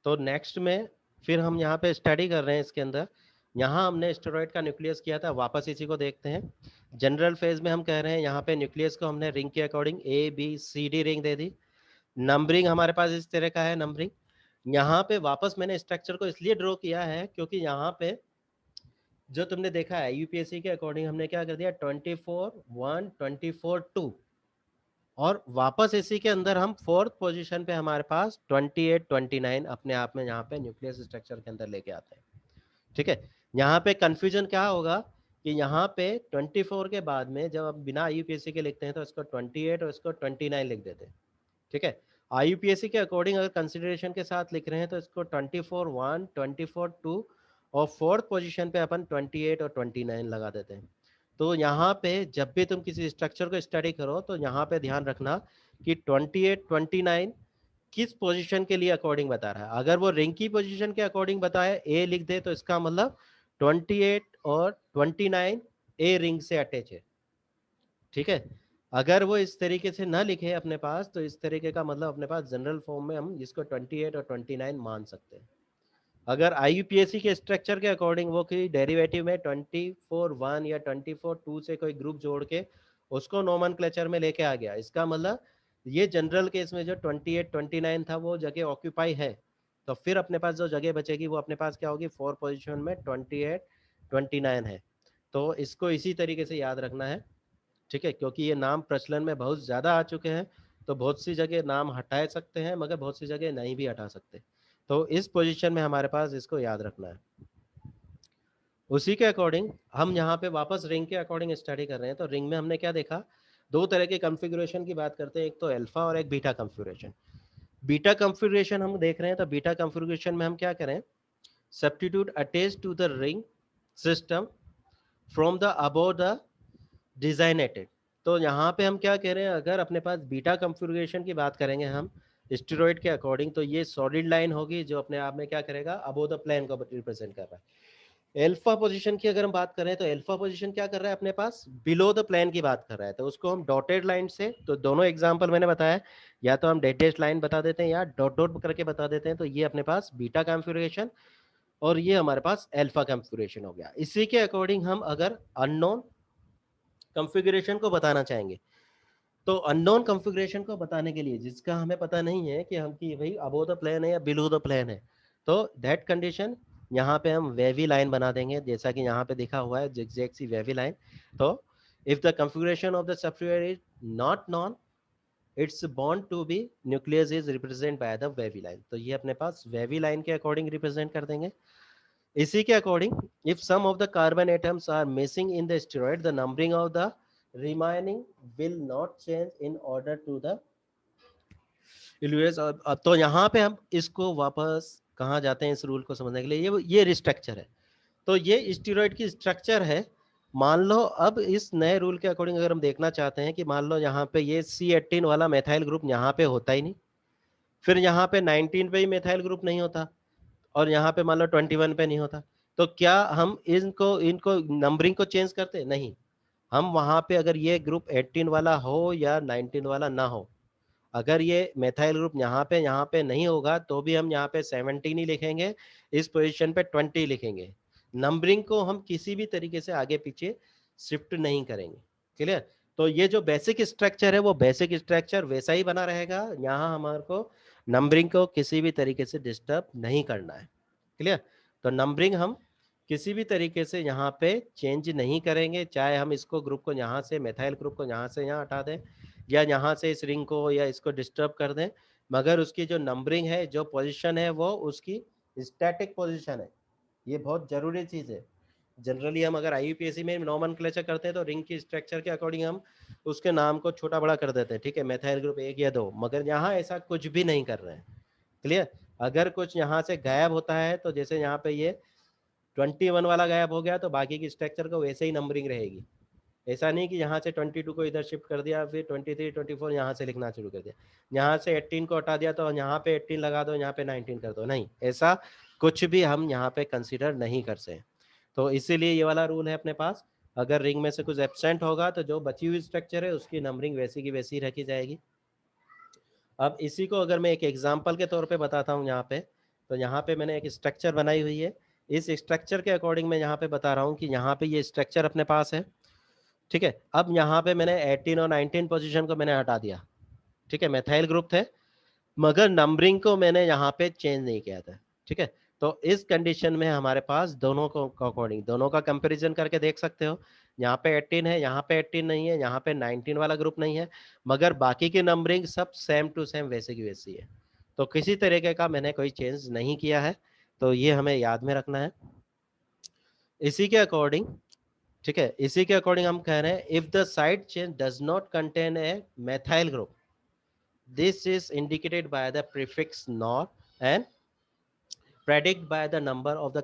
तो नेक्स्ट में फिर हम यहाँ पे स्टडी कर रहे हैं इसके अंदर। यहाँ हमने एस्टेरॉइड का न्यूक्लियस किया था, वापस इसी को देखते हैं। जनरल फेज में हम कह रहे हैं यहाँ पे न्यूक्लियस को हमने रिंग के according A B C D ring दे दी। नंबरिंग हमारे पास इस तरह का है नंबरिंग। यहाँ पे वापस मैंने स्ट्रक्चर को इसलिए ड्रॉ किया है क्योंकि यहाँ पे जो तुमने देखा है यूपीएससी के अकॉर्डिंग हमने क्या कर दिया, 24 1 24 2, और वापस इसी के अंदर हम फोर्थ पोजीशन पे हमारे पास 28 29 अपने आप में यहाँ पे न्यूक्लियस स्ट्रक्चर के अंदर लेके आते हैं। ठीक है, यहाँ पे कंफ्यूजन क्या होगा कि यहाँ पे 24 के बाद में जब हम बिना आईयूपीएससी के लिखते हैं तो इसको 28 और इसको 29 लिख देते हैं। ठीक है, आईयूपीएससी के अकॉर्डिंग अगर कंसिडरेशन के साथ लिख रहे हैं तो इसको 24 1 24 2 और फोर्थ पोजीशन पे अपन 28 और 29 लगा देते हैं। तो यहाँ पे जब भी तुम किसी स्ट्रक्चर को स्टडी करो तो यहाँ पे ध्यान रखना कि 28 29 किस पोजीशन के लिए अकॉर्डिंग बता रहा है। अगर वो रिंग की पोजीशन के अकॉर्डिंग बताए ए लिख दे तो इसका मतलब 28 और 29 ए रिंग से अटैच है। ठीक है, अगर वो इस तरीके से ना लिखे अपने पास तो इस तरीके का मतलब अपने पास जनरल फॉर्म में हम इसको 28 और 29 मान सकते हैं। अगर आईयूपीएससी के स्ट्रक्चर के अकॉर्डिंग वो कि डेरिवेटिव में 24 1 या 24 2 से कोई ग्रुप जोड़ के उसको नोमेनक्लेचर में लेके आ गया, इसका मतलब ये जनरल केस में जो 28 29 था वो जगह ऑक्यूपाई है, तो फिर अपने पास जो जगह बचेगी वो अपने पास क्या होगी, फोर पोजीशन में 28 29 है। तो इसको इसी तरीके से याद रखना है। ठीक है, क्योंकि ये नाम प्रचलन में बहुत ज़्यादा आ चुके हैं, तो बहुत सी जगह नाम हटा सकते हैं मगर बहुत सी जगह नहीं भी हटा सकते। तो इस पोजीशन में हमारे पास इसको याद रखना है। उसी के अकॉर्डिंग हम यहाँ पे वापस रिंग के अकॉर्डिंग स्टडी कर रहे हैं। तो रिंग में हमने क्या देखा, दो तरह के कॉन्फ़िगरेशन की बात करते हैं, एक तो अल्फा और एक बीटा कॉन्फ़िगरेशन। बीटा कॉन्फ़िगरेशन हम देख रहे हैं, तो बीटा कॉन्फ़िगरेशन में हम क्या करें, substitute attach to the ring system from the above the designated. तो यहाँ पे हम क्या कह रहे हैं, अगर अपने पास बीटा कॉन्फ़िगरेशन की बात करेंगे हम स्टेरॉइड के अकॉर्डिंग, तो ये सॉलिड लाइन होगी जो अपने आप में क्या करेगा, अबोव द प्लेन को रिप्रेजेंट कर रहा है। एल्फा पोजीशन की अगर हम बात करें तो एल्फा पोजीशन क्या कर रहा है, अपने पास बिलो द प्लेन की बात कर रहा है, तो उसको हम डॉटेड लाइन से, तो दोनों एग्जांपल मैंने बताया, या तो हम डेटेड लाइन बता देते हैं या डॉट डॉट करके बता देते हैं। तो ये अपने पास बीटा कॉन्फ़िगरेशन और ये हमारे पास अल्फा कॉन्फ़िगरेशन हो गया। इसी के अकॉर्डिंग हम अगर अननोन कॉन्फ़िगरेशन को बताना चाहेंगे, तो अननोन कॉन्फ़िगरेशन को बताने के लिए जिसका हमें पता नहीं है कि हम कि भाई अबोव द प्लेन है या बिलो द प्लेन है, तो दैट कंडीशन यहाँ पे हम वेवी लाइन बना देंगे, जैसा कि यहाँ पे दिखा हुआ है जिगजैग सी वेवी लाइन। तो if the configuration of the software is not known, it's bound to be nucleus is represent by the wavy line. तो ये अपने पास वेवी लाइन के अकॉर्डिंग रिप्रेजेंट कर देंगे। इसी के according if some of the carbon atoms are missing in the steroid, the numbering of the remaining will not change in order to the इल्यूएस। अब तो यहाँ पे हम इसको वापस कहाँ जाते हैं इस रूल को समझने के लिए, ये स्ट्रक्चर है। तो ये स्टेरॉइड की स्ट्रक्चर है। मान लो अब इस नए रूल के अकॉर्डिंग अगर हम देखना चाहते हैं कि मान लो यहाँ पे ये C18 वाला मेथाइल ग्रुप यहाँ पे होता ही नहीं, फिर यहाँ पे 19 पे ही मेथाइल ग्रुप नहीं होता, और यहाँ पे मान लो 21 पे नहीं होता, तो क्या हम इनको इनको नंबरिंग को चेंज करते? नहीं। हम वहां पे अगर ये ग्रुप 18 वाला हो या 19 वाला ना हो, अगर ये मेथाइल ग्रुप यहाँ पे नहीं होगा तो भी हम यहाँ पे 17 ही लिखेंगे, इस पोजीशन पे 20 लिखेंगे। नंबरिंग को हम किसी भी तरीके से आगे पीछे शिफ्ट नहीं करेंगे। क्लियर? तो ये जो बेसिक स्ट्रक्चर है वो बेसिक स्ट्रक्चर वैसा ही बना रहेगा, यहाँ हमारे को नंबरिंग को किसी भी तरीके से डिस्टर्ब नहीं करना है। क्लियर? तो नंबरिंग हम किसी भी तरीके से यहाँ पे चेंज नहीं करेंगे, चाहे हम इसको ग्रुप को यहाँ से मेथाइल ग्रुप को यहाँ से यहाँ हटा दें या यहाँ से इस रिंग को या इसको डिस्टर्ब कर दें, मगर उसकी जो नंबरिंग है, जो पोजीशन है, वो उसकी स्टैटिक पोजीशन है। ये बहुत जरूरी चीज है। जनरली हम अगर आईयूपीएससी में नोमेनक्लेचर करते हैं तो रिंग की स्ट्रक्चर के अकॉर्डिंग हम उसके नाम को छोटा बड़ा कर देते हैं, ठीक है, मेथाइल ग्रुप 1 या 2, मगर यहाँ ऐसा कुछ भी नहीं कर रहे हैं। क्लियर? अगर कुछ यहाँ से गायब होता है तो जैसे यहाँ पे ये 21 वाला गायब हो गया तो बाकी की स्ट्रक्चर को वैसे ही नंबरिंग रहेगी। ऐसा नहीं कि यहाँ से 22 को इधर शिफ्ट कर दिया, फिर 23 24 यहाँ से लिखना शुरू कर दिया, यहाँ से 18 को हटा दिया तो यहाँ पे 18 लगा दो, यहाँ पे 19 कर दो, नहीं, ऐसा कुछ भी हम यहाँ पे कंसिडर नहीं कर सकते। तो इसीलिए ये वाला रूल है अपने पास, अगर रिंग में से कुछ एब्सेंट होगा तो जो बची हुई स्ट्रक्चर है उसकी नंबरिंग वैसी की वैसी रखी जाएगी। अब इसी को अगर मैं एक एग्जाम्पल के तौर पे बताता हूँ यहाँ पे, तो यहाँ पे मैंने एक स्ट्रक्चर बनाई हुई है। इस स्ट्रक्चर के अकॉर्डिंग मैं यहाँ पे बता रहा हूँ कि यहाँ पे ये स्ट्रक्चर अपने पास है, ठीक है। अब यहाँ पे मैंने 18 और 19 पोजीशन को मैंने हटा दिया, ठीक है, मेथाइल ग्रुप थे, मगर नंबरिंग को मैंने यहाँ पे चेंज नहीं किया था, ठीक है। तो इस कंडीशन में हमारे पास दोनों को अकॉर्डिंग दोनों का कंपैरिजन करके देख सकते हो। यहाँ पे 18 है, यहाँ पे 18 नहीं है, यहाँ पे 19 वाला ग्रुप नहीं है, मगर बाकी की नंबरिंग सब सेम टू सेम वैसे की वैसी है। तो किसी तरीके का मैंने कोई चेंज नहीं किया है, तो ये हमें याद में रखना है। इसी के अकॉर्डिंग, ठीक है, इसी के अकॉर्डिंग हम कह रहे हैं if the side chain does not contain a methyl group, this is indicated by the prefix nor and predict by the number of the